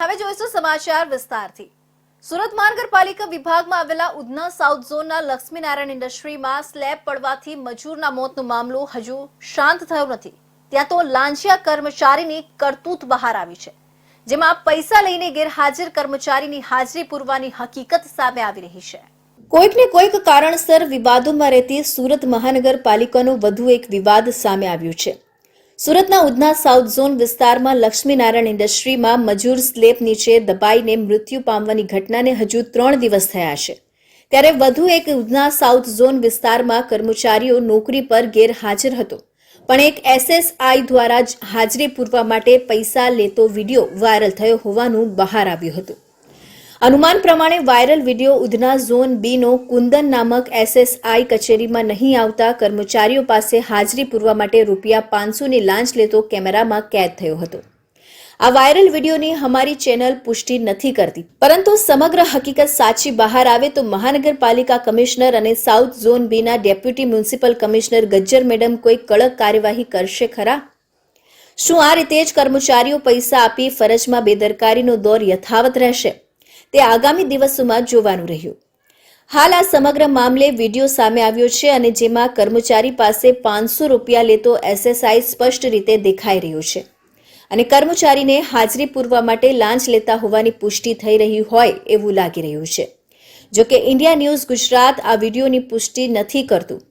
હવે જોઈશું સમાચાર વિસ્તારથી। સુરત મહાનગરપાલિકા વિભાગમાં આવેલા ઉધના સાઉથ ઝોનના લક્ષ્મીનારાયણ ઇન્ડસ્ટ્રીમાં સ્લેબ પડવાથી મજૂરના મોતનો મામલો હજુ શાંત થયો નથી। ત્યાં તો લાંચિયા કર્મચારીની કરતૂત બહાર આવી છે, જેમાં પૈસા લઈને ગેરહાજર કર્મચારીની હાજરી પૂરવાની હકીકત સામે આવી રહી છે। કોઈકને કોઈક કારણસર વિવાદોમાં રહેતી સુરત મહાનગરપાલિકાનો વધુ એક વિવાદ સામે આવ્યું છે। સુરતના ઉધના સાઉથ ઝોન વિસ્તારમાં લક્ષ્મીનારાયણ ઇન્ડસ્ટ્રીમાં મજૂર સ્લેબ નીચે દબાઈને મૃત્યુ પામવાની ઘટનાને હજુ 3 દિવસ થયા છે, ત્યારે વધુ એક ઉધના સાઉથ ઝોન વિસ્તારમાં કર્મચારીઓ નોકરી પર ગેરહાજર હતો, પણ એક એસએસઆઈ દ્વારા હાજરી પૂરવા માટે પૈસા લેતો વિડીયો વાયરલ થયો હોવાનું બહાર આવ્યું હતું। અનુમાન પ્રમાણે વાયરલ વિડીયો ઉધના ઝોન બીનો કુંદન નામક એસએસઆઈ કચેરીમાં નહીં આવતા કર્મચારીઓ પાસે હાજરી પૂરવા માટે ₹500ની લાંચ લેતો કેમેરામાં કેદ થયો હતો। આ વાયરલ વિડીયોની અમારી ચેનલ પુષ્ટિ નથી કરતી, પરંતુ સમગ્ર હકીકત સાચી બહાર આવે તો મહાનગરપાલિકા કમિશનર અને સાઉથ ઝોન બીના deputy municipal commissioner Gajjar madam કોઈ કડક કાર્યવાહી કરશે ખરા? શું આ રીતે જ કર્મચારીઓ પૈસા આપી ફરજમાં બેદરકારીનો દોર યથાવત રહેશે? તે આગામી દિવસોમાં જોવાનું રહ્યું। હાલ આ સમગ્ર મામલે વિડીયો સામે આવ્યો છે અને જેમાં કર્મચારી પાસે ₹500 લેતો એસએસઆઈ સ્પષ્ટ રીતે દેખાઈ રહ્યો છે અને કર્મચારીને હાજરી પૂરવા માટે લાંચ લેતા હોવાની પુષ્ટિ થઈ રહી હોય એવું લાગી રહ્યું છે। જોકે ઇન્ડિયા ન્યૂઝ ગુજરાત આ વિડીયોની પુષ્ટિ નથી કરતું।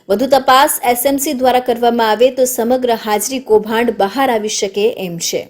વધુ તપાસ એસએમસી દ્વારા કરવામાં આવે તો સમગ્ર હાજરી કૌભાંડ બહાર આવી શકે એમ છે।